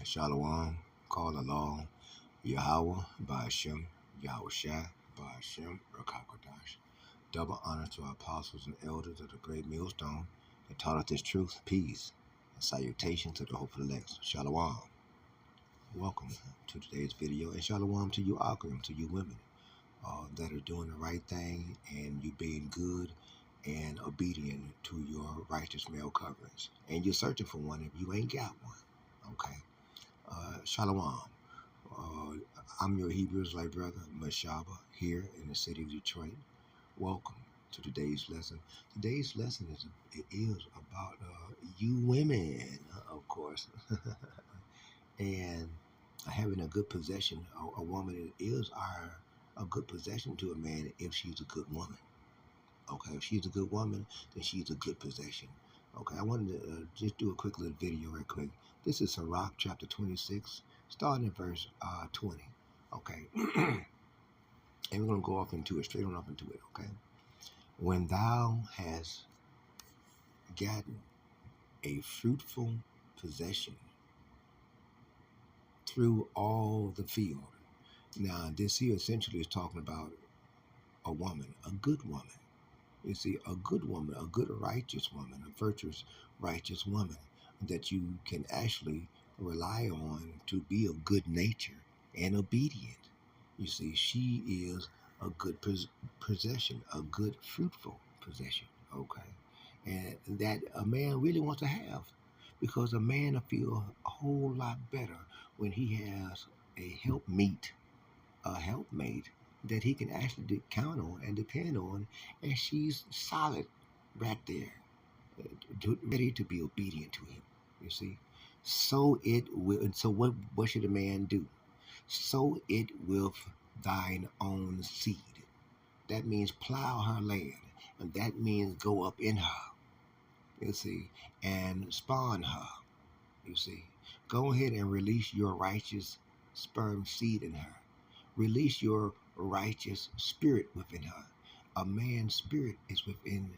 Shalom, call along, Yahweh, Ba'ashem, Yahweh Shai, Ba'ashem, Rakakwadash. Double honor to our apostles and elders of the great millstone that taught us this truth, peace, and salutation to the hopeful elect. Shalom. Welcome to today's video, and shalom to you, Akram, to you women that are doing the right thing and you being good and obedient to your righteous male coverings. And you're searching for one if you ain't got one. Okay. Shalom. I'm your Hebrew Israelite brother, Mashaba, here in the city of Detroit. Welcome to today's lesson. Today's lesson is about you women, of course, and having a good possession. A woman is a good possession to a man if she's a good woman. Okay, if she's a good woman, then she's a good possession. Okay, I wanted to just do a quick little video right quick. This is Sirach chapter 26, starting at verse 20. Okay, and we're going to go off into it, straight on up into it, okay? When thou hast gotten a fruitful possession through all the field. Now, this here essentially is talking about a woman, a good woman. You see, a good woman, a good righteous woman, a virtuous righteous woman that you can actually rely on to be of good nature and obedient. You see, she is a good possession, a good fruitful possession, okay? And that a man really wants to have, because a man will feel a whole lot better when he has a helpmate that he can actually count on and depend on, and she's solid right there, ready to be obedient to him. You see, so it will. And so what should a man do? Sow it with thine own seed. That means plow her land, and that means go up in her. You see, and spawn her. You see, go ahead and release your righteous sperm seed in her. Release your righteous spirit within her. A man's spirit is within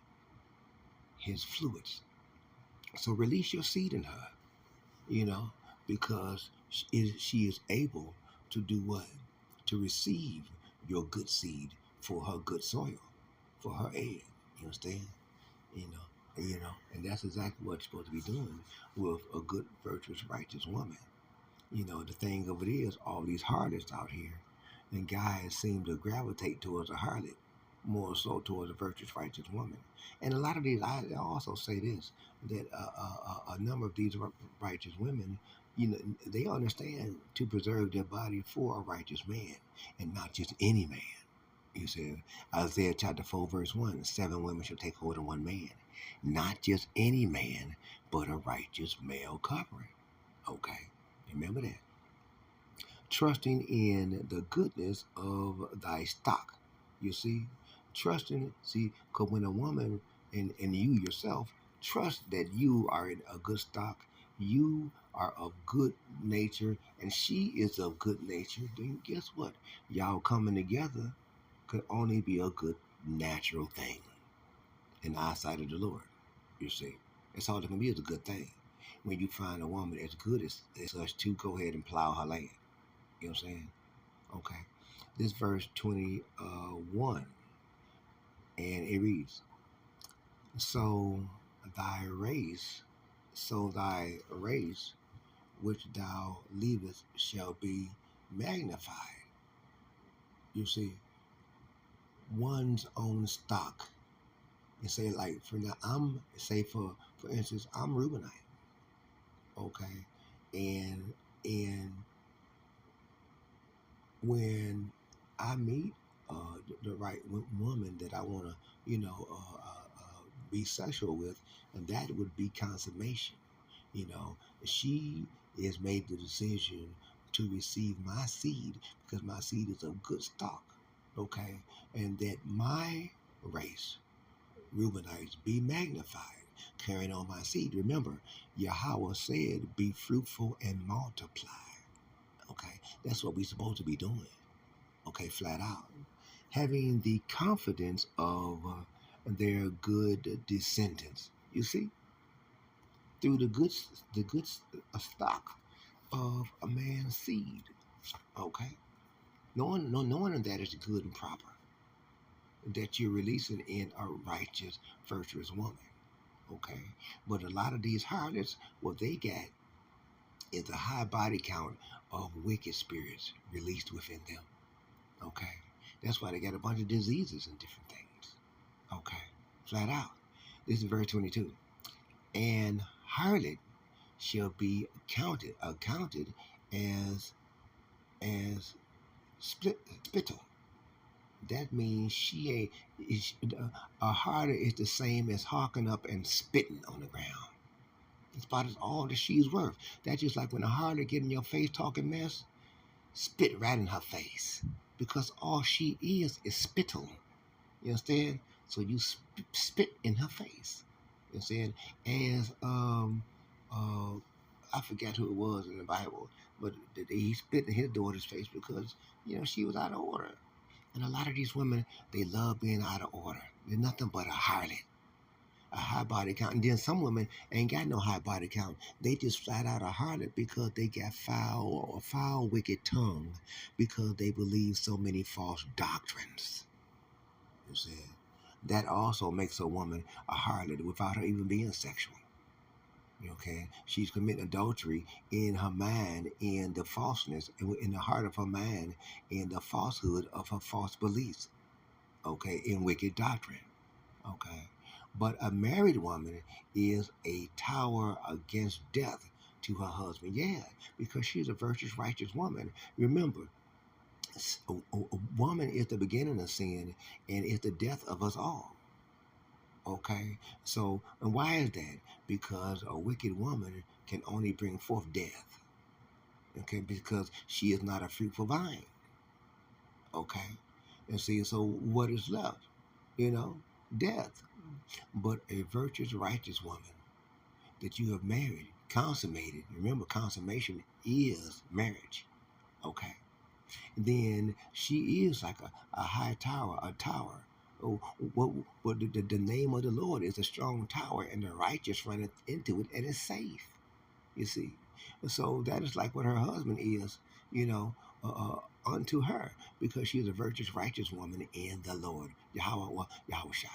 his fluids. So release your seed in her, because she is able to do what? To receive your good seed for her good soil, for her egg. You understand? And that's exactly what you're supposed to be doing with a good, virtuous, righteous woman. The thing of it is, all these harlots out here, and guys seem to gravitate towards a harlot more so towards a virtuous, righteous woman. And a lot of these, I also say this, that a number of these righteous women, they understand to preserve their body for a righteous man and not just any man. You see, Isaiah chapter 4, verse 1, 7 women shall take hold of one man. Not just any man, but a righteous male covering. Okay, remember that. Trusting in the goodness of thy stock. You see, because when a woman and you yourself trust that you are in a good stock, you are of good nature, and she is of good nature, then guess what? Y'all coming together could only be a good natural thing in the eyesight of the Lord. You see, that's all it can be, is a good thing. When you find a woman as good as such, to go ahead and plow her land. You know what I'm saying? Okay. This verse 21, and it reads, So thy race, which thou leavest shall be magnified. You see, one's own stock. And say, like, for instance, I'm Reubenite. Okay. And when I meet the right woman that I want to, be sexual with, and that would be consummation. She has made the decision to receive my seed because my seed is of good stock. Okay, and that my race, Reubenites, be magnified, carrying on my seed. Remember, Yahweh said, "Be fruitful and multiply." Okay, that's what we're supposed to be doing. Okay, flat out. Having the confidence of their good descendants. You see, through the good stock, of a man's seed. Okay, knowing that is good and proper, that you're releasing in a righteous, virtuous woman. Okay, but a lot of these harlots, what they got is a high body count of wicked spirits released within them. Okay, that's why they got a bunch of diseases and different things. Okay, flat out. This is verse 22. And harlot shall be accounted as spittle. That means she ain't. A harlot is the same as hawking up and spitting on the ground. It's about all that she's worth. That's just like when a harlot get in your face talking mess, spit right in her face, because all she is spittle. You understand? So you spit in her face. You understand? As uh, I forgot who it was in the Bible, but he spit in his daughter's face because she was out of order. And a lot of these women, they love being out of order. They're nothing but a harlot, a high body count. And then some women ain't got no high body count. They just flat out a harlot because they got foul, wicked tongue, because they believe so many false doctrines. You see, that also makes a woman a harlot without her even being sexual. Okay, she's committing adultery in her mind, in the falseness, in the heart of her mind, in the falsehood of her false beliefs. Okay, in wicked doctrine. Okay, but a married woman is a tower against death to her husband. Yeah, because she's a virtuous, righteous woman. Remember, a woman is the beginning of sin and is the death of us all. Okay, so and why is that? Because a wicked woman can only bring forth death. Okay, because she is not a fruitful vine. Okay, and see, so what is left? You know, death. But a virtuous, righteous woman that you have married, consummated. Remember, consummation is marriage. Okay, then she is like a high tower, a tower. Oh, what the name of the Lord is a strong tower, and the righteous run into it, and it's safe. You see, so that is like what her husband is, you know, unto her, because she is a virtuous, righteous woman in the Lord, Yahweh, Yahweh Shai.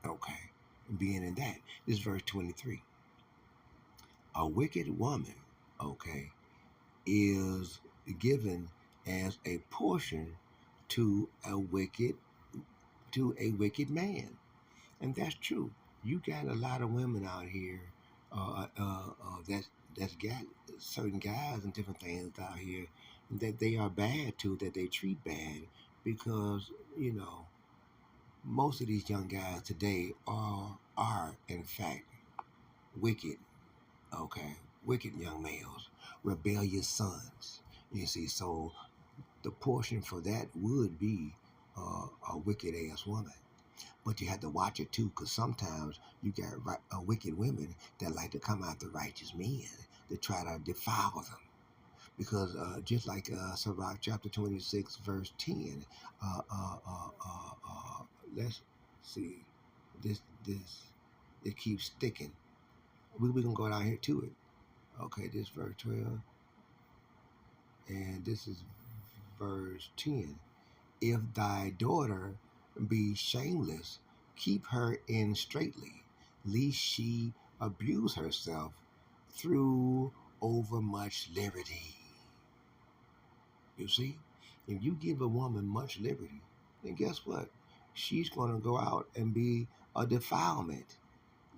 Okay, being in that, this verse 23. A wicked woman, okay, is given as a portion to a wicked man, and that's true. You got a lot of women out here that's got certain guys and different things out here that they are bad to, that they treat bad, because most of these young guys today are in fact wicked. Okay, wicked young males, rebellious sons. You see, so the portion for that would be a wicked ass woman. But you have to watch it too, because sometimes you got wicked women that like to come after righteous men to try to defile them. Because just like Sirach chapter 26, verse 10, uh, uh, uh, uh, let's see, this, it keeps sticking. We're going to go down here to it. Okay, this verse 12, and this is verse 10. If thy daughter be shameless, keep her in straitly, lest she abuse herself through overmuch liberty. You see, if you give a woman much liberty, then guess what? She's going to go out and be a defilement.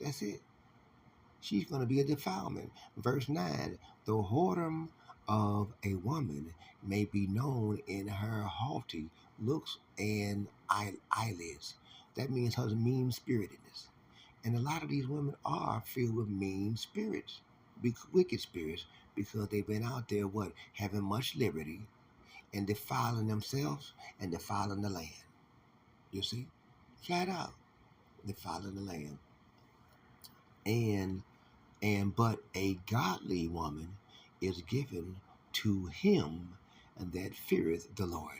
That's it. She's going to be a defilement. Verse 9, the whoredom of a woman may be known in her haughty looks and eyelids. That means her mean spiritedness. And a lot of these women are filled with mean spirits, wicked spirits, because they've been out there, what, having much liberty and defiling themselves and defiling the land. You see? Flat out, defiling the land. But a godly woman is given to him that feareth the Lord.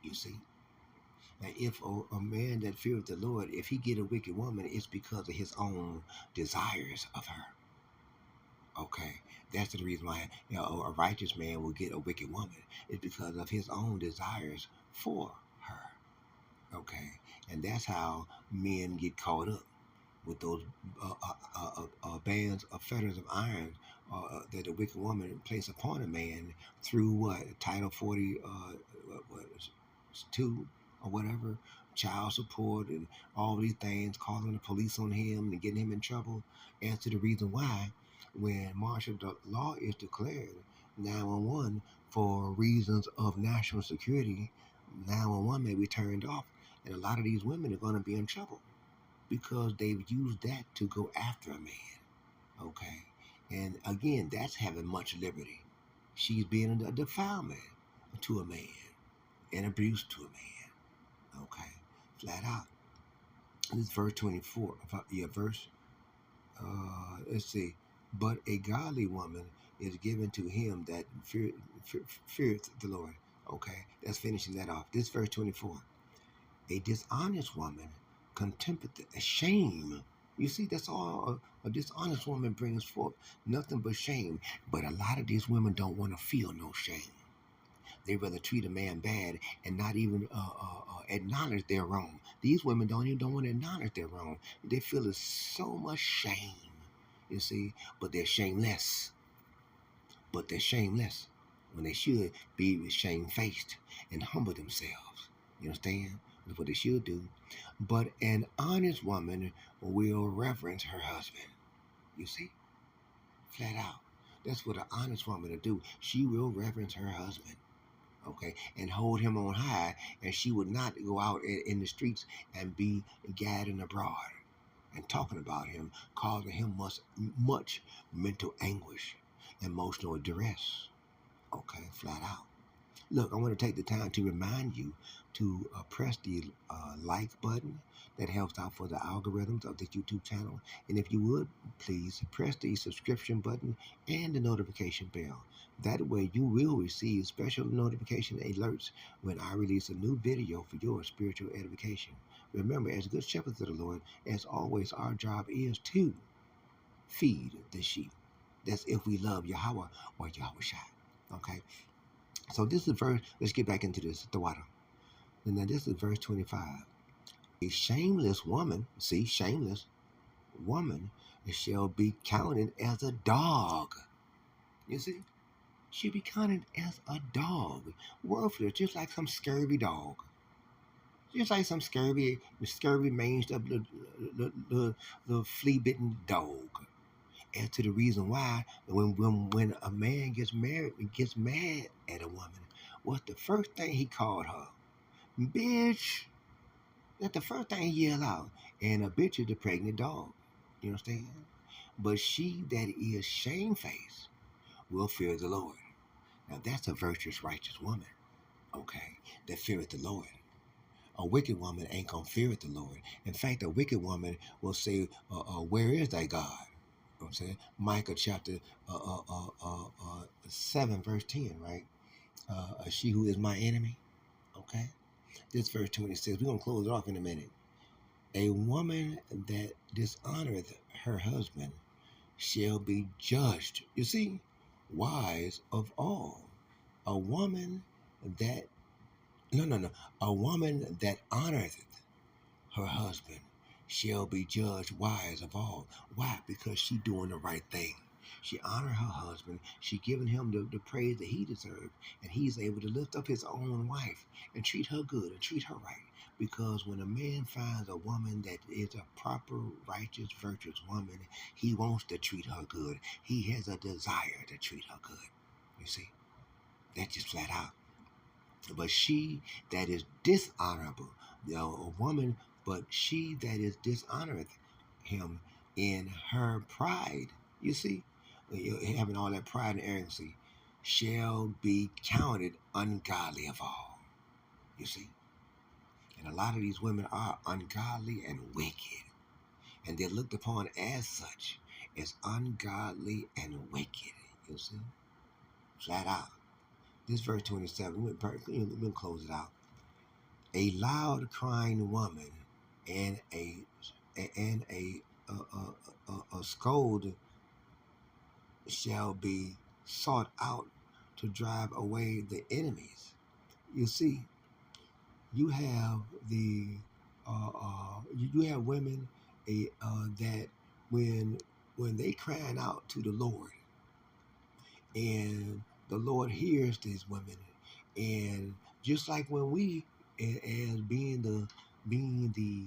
You see? Now, if a man that feareth the Lord, if he get a wicked woman, it's because of his own desires of her. Okay, that's the reason why a righteous man will get a wicked woman. It's because of his own desires for her. Okay, and that's how men get caught up with those bands of fetters of iron that the wicked woman placed upon a man through what Title 40, it's two or whatever, child support and all these things, calling the police on him and getting him in trouble. As to the reason why, when martial law is declared, 911 for reasons of national security, 911 may be turned off, and a lot of these women are going to be in trouble because they've used that to go after a man. Okay, and again, that's having much liberty. She's being a defilement to a man, and abuse to a man. Okay, flat out. This is verse 24. Yeah, verse. Let's see. But a godly woman is given to him that feareth the Lord. Okay, that's finishing that off. This verse 24. A dishonest woman contempteth shame. You see, that's all a dishonest woman brings forth. Nothing but shame. But a lot of these women don't want to feel no shame. They rather treat a man bad and not even acknowledge their wrong. These women don't want to acknowledge their wrong. They feel it's so much shame. You see, but they're shameless. But they're shameless when they should be shamefaced and humble themselves. You understand? That's what they should do. But an honest woman will reverence her husband. You see? Flat out. That's what an honest woman will do. She will reverence her husband. Okay, and hold him on high, and she would not go out in the streets and be gadding abroad and talking about him, causing him much mental anguish, emotional duress. Okay, flat out. Look, I want to take the time to remind you to press the like button. That helps out for the algorithms of this YouTube channel. And if you would, please press the subscription button and the notification bell. That way you will receive special notification alerts when I release a new video for your spiritual edification. Remember, as good shepherds of the Lord, as always, our job is to feed the sheep. That's if we love Yahweh or Yahweh Shai. Okay? So this is verse, let's get back into this, the water. And then this is verse 25. A shameless woman, see, shameless woman shall be counted as a dog. You see? She'll be counted as a dog. Worthless, just like some scurvy dog. Just like some scurvy manged up the flea-bitten dog. As to the reason why, when a man gets mad at a woman, what's the first thing he called her? Bitch. That's the first thing he yelled out. And a bitch is the pregnant dog. You understand? But she that is shamefaced will fear the Lord. Now that's a virtuous, righteous woman. Okay, that feareth the Lord. A wicked woman ain't gonna fear the Lord. In fact, a wicked woman will say, "Where is thy God?" You know what I'm saying? Micah chapter 7, verse 10, right? She who is my enemy. Okay, this verse 26. We're gonna close it off in a minute. A woman that dishonoreth her husband shall be judged. You see, wise of all. A woman that no. A woman that honoreth her husband shall be judged wise of all. Why? Because she doing the right thing. She honor her husband. She giving him the praise that he deserves. And he's able to lift up his own wife and treat her good and treat her right. Because when a man finds a woman that is a proper, righteous, virtuous woman, he wants to treat her good. He has a desire to treat her good. You see? That's just flat out. But she that is dishonorable, a woman, but she that is dishonoreth him in her pride, you see, having all that pride and arrogancy, shall be counted ungodly of all. You see, and a lot of these women are ungodly and wicked, and they're looked upon as such, as ungodly and wicked. You see, flat out. This verse 27, we're going to close it out. A loud crying woman and a scold shall be sought out to drive away the enemies. You see, you have you have women that when they crying out to the Lord, and the Lord hears these women, and just like when we, as being the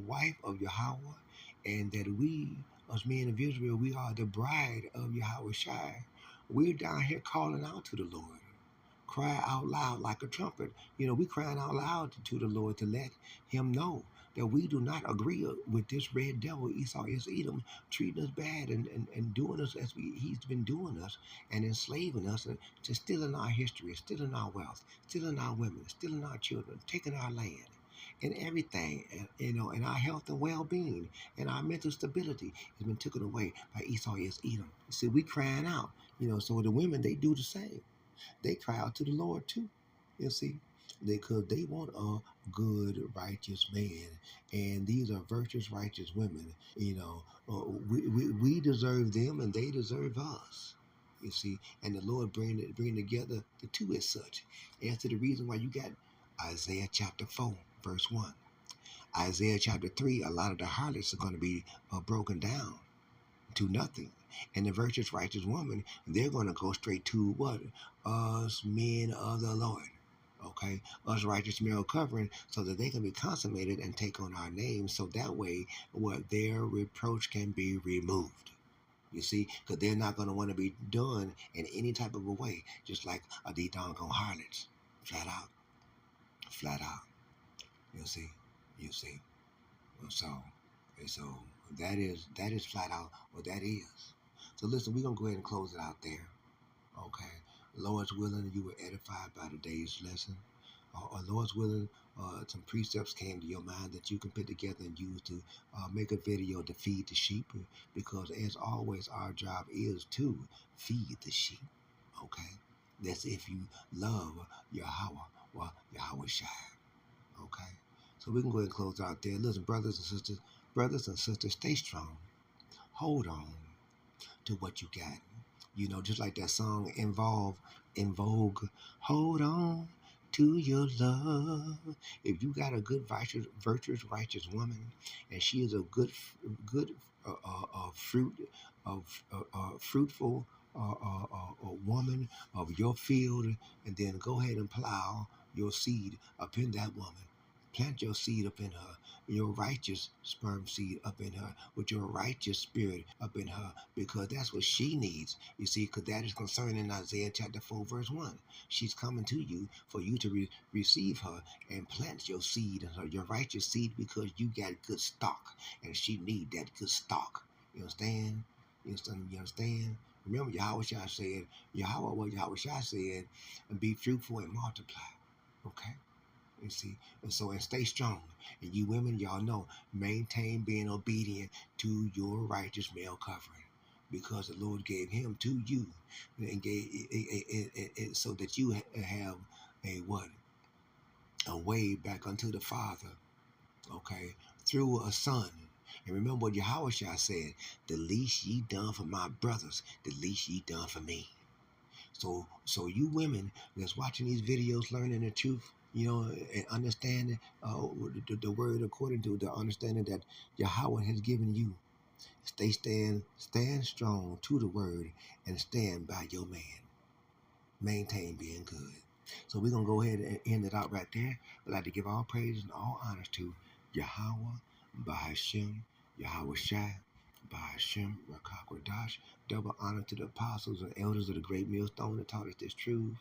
wife of Yahweh, and that we, as men of Israel, we are the bride of Yahweh Shai. We're down here calling out to the Lord, cry out loud like a trumpet. We crying out loud to the Lord to let Him know that we do not agree with this red devil, Esau is Edom, treating us bad, and doing us as he's been doing us, and enslaving us, and to stealing our history, stealing our wealth, stealing our women, stealing our children, taking our land. And everything, and our health and well-being, and our mental stability has been taken away by Esau is Edom. See, we crying out, so the women, they do the same. They cry out to the Lord too. You see, because they want a good, righteous man, and these are virtuous, righteous women. We deserve them, and they deserve us. You see, and the Lord bring together the two as such. As to the reason why you got Isaiah chapter 4, verse 1. Isaiah chapter 3, a lot of the harlots are going to be broken down to nothing. And the virtuous, righteous woman, they're going to go straight to what? Us men of the Lord. Okay? Us righteous male covering, so that they can be consummated and take on our names, so that way what their reproach can be removed. You see, because they're not going to want to be done in any type of a way, just like these doggone harlots. Flat out. Flat out. You see. You see. So, so that is flat out what that is. So listen, we're gonna go ahead and close it out there. Okay. Lord's willing, you were edified by today's lesson. Lord's willing, some precepts came to your mind that you can put together and use to make a video to feed the sheep. Because as always, our job is to feed the sheep. Okay. That's if you love Yahweh, well, Yahweh Shai. Okay. So we can go ahead and close out there. Listen, brothers and sisters, stay strong. Hold on to what you got. Just like that song in Vogue, hold on to your love. If you got a good, virtuous, righteous woman, and she is a good fruitful woman of your field, and then go ahead and plow your seed up in that woman. Plant your seed up in her, your righteous sperm seed up in her, with your righteous spirit up in her, because that's what she needs. You see, because that is concerning in Isaiah chapter 4, verse 1. She's coming to you for you to receive her and plant your seed in her, your righteous seed, because you got good stock, and she need that good stock. You understand? You understand? Remember, Yahweh Shai said, Yahweh Shai said, and be fruitful and multiply. Okay? You see, and stay strong. And you women, y'all know, maintain being obedient to your righteous male covering, because the Lord gave him to you, and gave it so that you have a what? A way back unto the Father. Okay, through a son. And remember what Yahweh said: "The least ye done for my brothers, the least ye done for me." So you women that's watching these videos, learning the truth, and understanding the word according to the understanding that Yahweh has given you, stand strong to the word, and stand by your man. Maintain being good. So we're gonna go ahead and end it out right there. I'd like to give all praise and all honors to Yahweh, Bahashem, Yahweh Shai, Bahashem, Rakakwadash. Double honor to the apostles and elders of the great millstone that taught us this truth.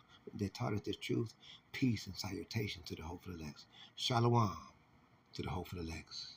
Peace and salutation to the hopeful elects. Shalom to the hopeful elects.